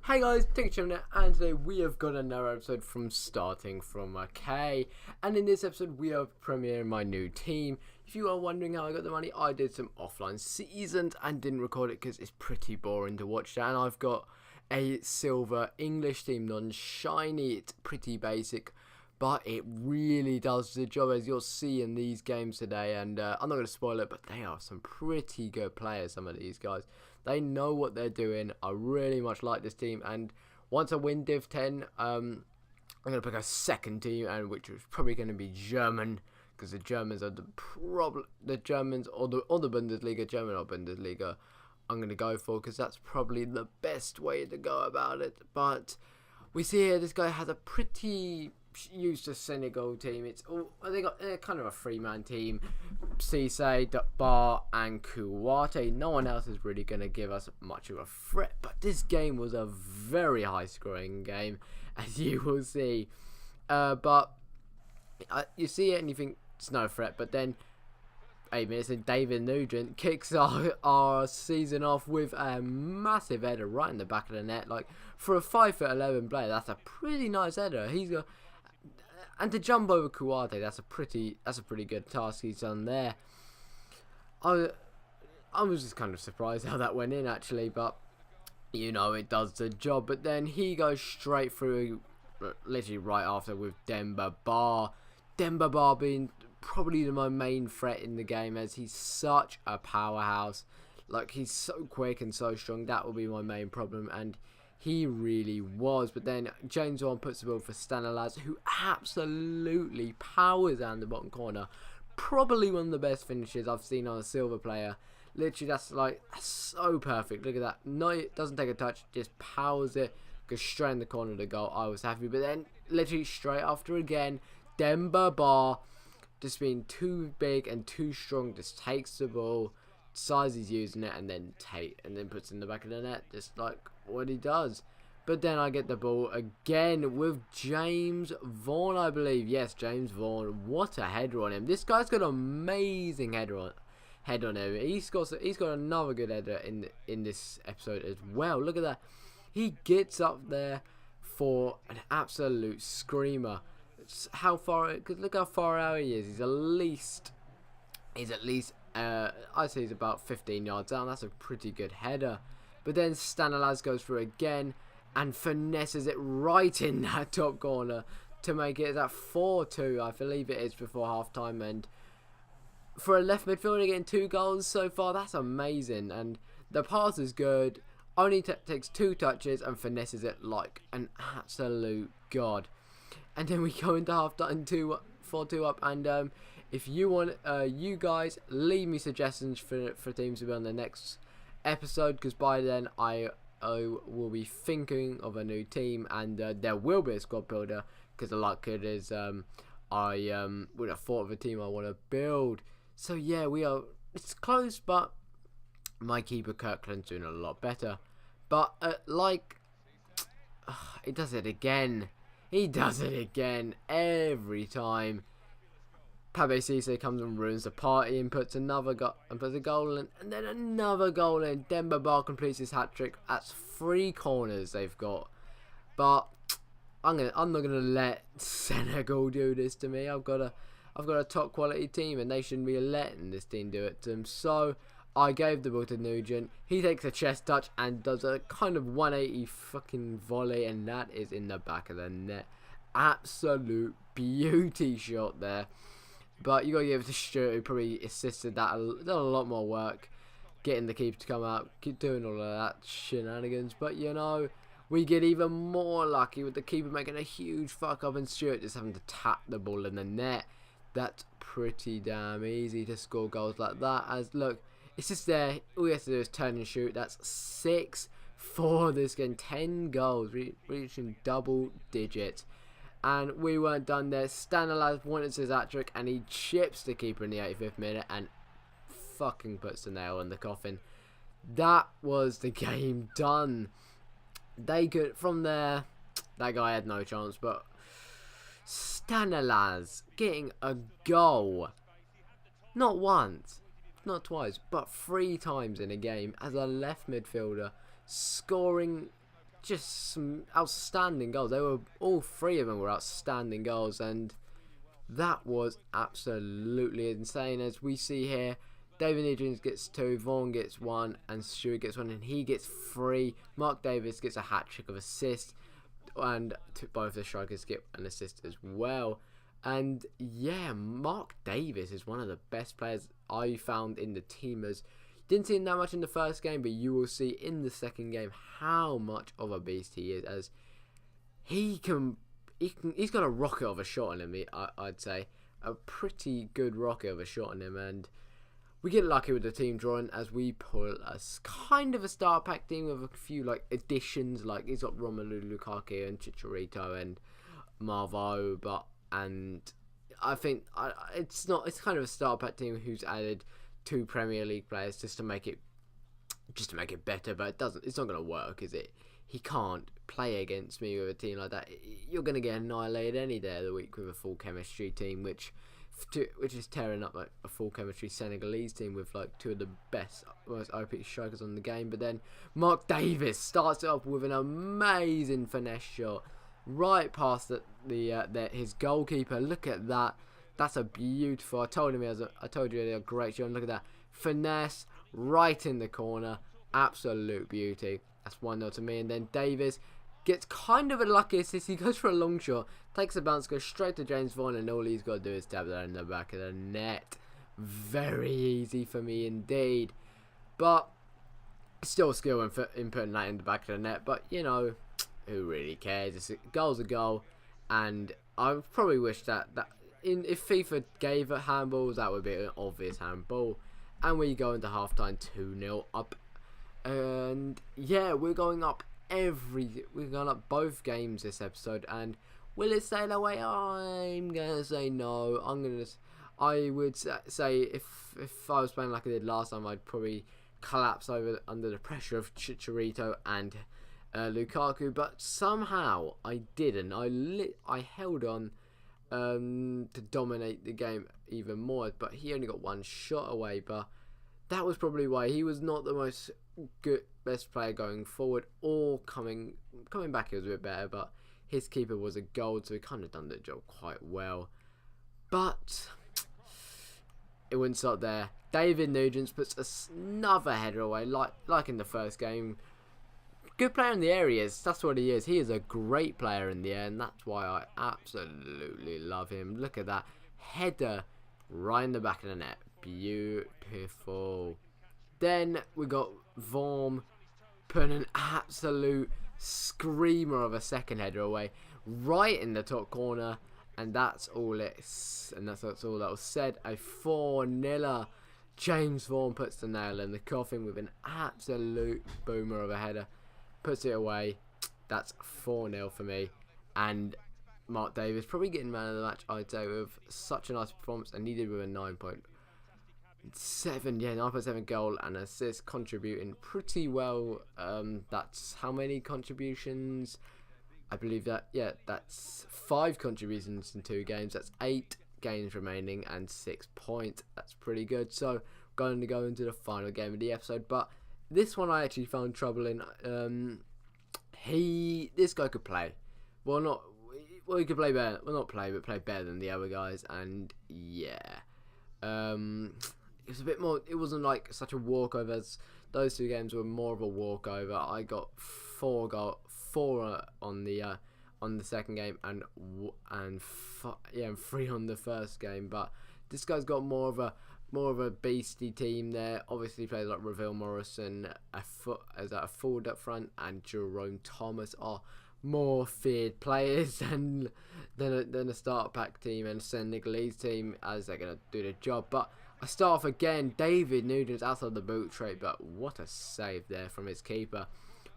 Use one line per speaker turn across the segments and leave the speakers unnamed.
Hey guys, TheTurkeyChampion, and today we have got another episode from Starting From a K. And in this episode we are premiering my new team. If you are wondering how I got the money, I did some offline seasons and didn't record it because it's pretty boring to watch that. And I've got a silver English team, non-shiny. It's pretty basic, but it really does the job, as you'll see in these games today. And I'm not going to spoil it, but they are some pretty good players, some of these guys. They know what they're doing. I really much like this team, and once I win Div 10, I'm going to pick a second team, and which is probably going to be German, because the Germans are the Germans or the Bundesliga, German or Bundesliga, I'm going to go for, because that's probably the best way to go about it. But we see here this guy has a pretty used to Senegal team. It's all they got kind of a three-man team: Cisse, Bar, and Kouate. No one else is really going to give us much of a threat. But this game was a very high-scoring game, as you will see. But you see it and you think it's no threat. But then 8 minutes and David Nugent kicks our season off with a massive header right in the back of the net. Like, for a 5'11" player, that's a pretty nice header. He's got. And to jump over Kouate, that's a pretty good task he's done there. I was just kind of surprised how that went in, actually, but you know, it does the job. But then he goes straight through, literally right after, with Demba Ba. Demba Ba being probably my main threat in the game, as he's such a powerhouse. Like, he's so quick and so strong. That will be my main problem, and he really was. But then James Vaughan puts the ball for Stanislas, who absolutely powers down the bottom corner. Probably one of the best finishes I've seen on a silver player. Literally, that's so perfect. Look at that. No, it doesn't take a touch, just powers it, goes straight in the corner of the goal. I was happy. But then, literally straight after again, Demba Ba, just being too big and too strong, just takes the ball, decides he's using it, and then puts it in the back of the net, just like what he does. But then I get the ball again with James Vaughan, I believe. Yes, James Vaughan. What a header on him. This guy's got an amazing head on him. He's got another good header in this episode as well. Look at that. He gets up there for an absolute screamer. How far? Because look how far out he is. He's at least I'd say he's about 15 yards down. That's a pretty good header. But then Stanislas goes through again and finesses it right in that top corner to make it at 4-2, I believe it is, before half time. And for a left midfielder getting 2 goals so far, that's amazing. And the pass is good. Only takes 2 touches and finesses it like an absolute god. And then we go into half time 4-2 up. And if you want, you guys leave me suggestions for teams to be on the next episode, because by then I will be thinking of a new team, and there will be a squad builder, because the likelihood is I would have thought of a team I want to build. So yeah, it's close, but my keeper Kirkland's doing a lot better. But he does it again. He does it again every time. Pabe Cisse comes and ruins the party and puts a goal in, and then another goal in. Demba Ba completes his hat trick. That's 3 corners they've got. But I'm not gonna let Senegal do this to me. I've got a top quality team, and they shouldn't be letting this team do it to them. So I gave the ball to Nugent. He takes a chest touch and does a kind of 180 fucking volley, and that is in the back of the net. Absolute beauty shot there. But you got to give it to Stuart, who probably assisted that, done a lot more work, getting the keeper to come out, keep doing all of that shenanigans. But you know, we get even more lucky with the keeper making a huge fuck up and Stuart just having to tap the ball in the net. That's pretty damn easy to score goals like that. As look, it's just there. All you have to do is turn and shoot. That's 6 for this game. 10 goals, reaching double digits. And we weren't done there. Stanislas wanted his hat-trick, and he chips the keeper in the 85th minute and fucking puts the nail in the coffin. That was the game done. They could, from there, that guy had no chance, but Stanislas getting a goal. Not once, not twice, but 3 times in a game as a left midfielder, scoring just some outstanding goals. They were all three of them were outstanding goals, and that was absolutely insane. As we see here, David Nugent gets 2, Vaughan gets 1, and Stewart gets 1, and he gets 3. Mark Davis gets a hat-trick of assists, and both the strikers get an assist as well. And yeah, Mark Davis is one of the best players I found in the team. As didn't see him that much in the first game, but you will see in the second game how much of a beast he is. As he's got a rocket of a shot on him. I'd say a pretty good rocket of a shot on him, and we get lucky with the team drawing as we pull a kind of a star pack team with a few like additions. Like he's got Romelu Lukaku and Chicharito and Marvo, and I think it's kind of a star pack team who's added 2 Premier League players just to make it better. But it's not gonna work, is it? He can't play against me with a team like that. You're gonna get annihilated any day of the week with a full chemistry team, which is tearing up like a full chemistry Senegalese team with like 2 of the best, most OP strikers on the game. But then Mark Davis starts it off with an amazing finesse shot right past his goalkeeper. Look at that. That's a beautiful. I told you he had a great shot. Look at that finesse right in the corner. Absolute beauty. That's 1-0 to me. And then Davis gets kind of a lucky assist. He goes for a long shot, takes a bounce, goes straight to James Vaughan, and all he's got to do is tap that in the back of the net. Very easy for me indeed. But still skill in putting that in the back of the net. But, you know, who really cares? Goal's a goal. And I probably wish that if FIFA gave it handballs, that would be an obvious handball. And we go into halftime 2-0 up. And yeah, we're going up both games this episode. And will it stay that way? I'm gonna say no. I would say if I was playing like I did last time, I'd probably collapse under the pressure of Chicharito and Lukaku. But somehow I didn't. I held on to dominate the game even more. But he only got 1 shot away. But that was probably why he was not the most best player going forward, or coming back he was a bit better, but his keeper was a gold, so he kind of done the job quite well. But it wouldn't stop there. David Nugent puts another header away, like in the first game. Good player in the air he is. That's what he is. He is a great player in the air, and that's why I absolutely love him. Look at that header right in the back of the net. Beautiful. Then we got Vaughan putting an absolute screamer of a second header away right in the top corner, and that's all that was said. A 4-0. James Vaughan puts the nail in the coffin with an absolute boomer of a header, puts it away. That's 4-0 for me. And Mark Davis probably getting man of the match, I'd say, with such a nice performance, and he did with a 9.7 goal and assist, contributing pretty well. That's how many contributions? I believe that's 5 contributions in 2 games. That's 8 games remaining and 6 points. That's pretty good. So going to go into the final game of the episode, but this one I actually found troubling. This guy could play. He could play better. Well, not play, but play better than the other guys. And yeah, it was a bit more. It wasn't like such a walkover as those 2 games were more of a walkover. I got 4 on the second game and 3 on the first game. But this guy's got more of a beastie team there. Obviously, players like Ravel Morrison as a forward up front, and Jerome Thomas are more feared players than a starter pack team and Senegalese team, as they're gonna do the job. But I start off again. David Nugent's outside the boot trait, but what a save there from his keeper.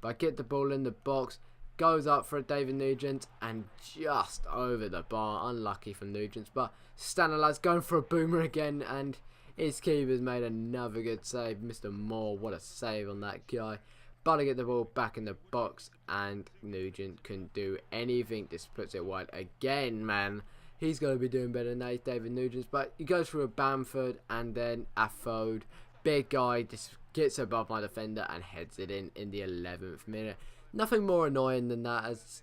But I get the ball in the box, goes up for David Nugent, and just over the bar. Unlucky for Nugent, but Stanilas going for a boomer again, and his keeper's made another good save. Mr. Moore, what a save on that guy. But I get the ball back in the box, and Nugent couldn't do anything. Just puts it wide again, man. He's going to be doing better than that, David Nugent. But he goes through a Bamford, and then Afode. Big guy just gets above my defender and heads it in the 11th minute. Nothing more annoying than that, as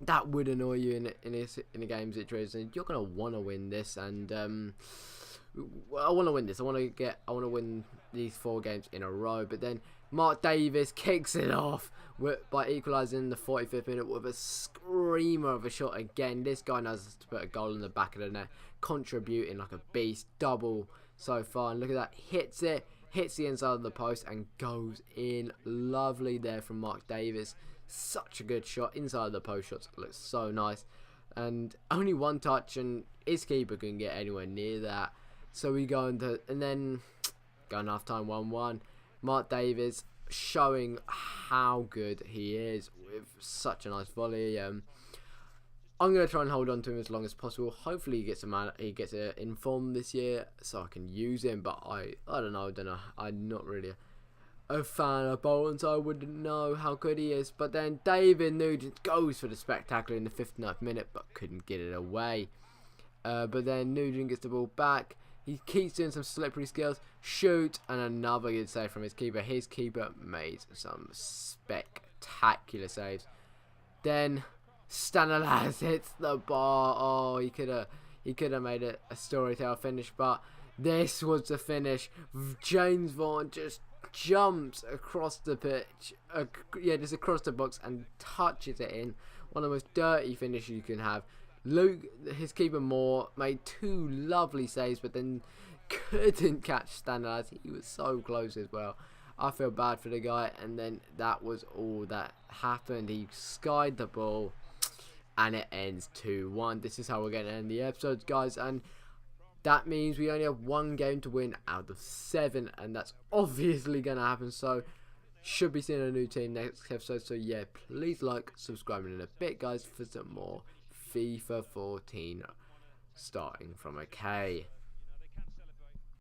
that would annoy you in a game situation. You're gonna want to win this, and I want to win this. I want to win these 4 games in a row. But then Mark Davis kicks it off by equalising in the 45th minute with a screamer of a shot again. This guy knows to put a goal in the back of the net, contributing like a beast. Double so far, and look at that, hits it. Hits the inside of the post and goes in. Lovely there from Mark Davis. Such a good shot. Inside of the post shots looks so nice. And only 1 touch, and his keeper couldn't get anywhere near that. So we go into, and then going half time 1-1. Mark Davis showing how good he is with such a nice volley. I'm going to try and hold on to him as long as possible. Hopefully he gets in form this year so I can use him. But I don't know. I'm not really a fan of Bolton, so I wouldn't know how good he is. But then David Nugent goes for the spectacular in the 59th minute, but couldn't get it away. But then Nugent gets the ball back. He keeps doing some slippery skills. Shoot, and another good save from his keeper. His keeper made some spectacular saves. Then Stanislas hits the bar. Oh, he could have made it a storyteller finish, but this was the finish. James Vaughan just jumps across the pitch, just across the box, and touches it in. One of the most dirty finishes you can have. Luke, his keeper Moore, made 2 lovely saves, but then couldn't catch Stanislas. He was so close as well. I feel bad for the guy, and then that was all that happened. He skied the ball, and it ends 2-1. This is how we're going to end the episodes, guys, and that means we only have 1 game to win out of 7, and that's obviously going to happen. So, should be seeing a new team next episode. So, yeah, please like, subscribe in a bit, guys, for some more FIFA 14 starting from a K.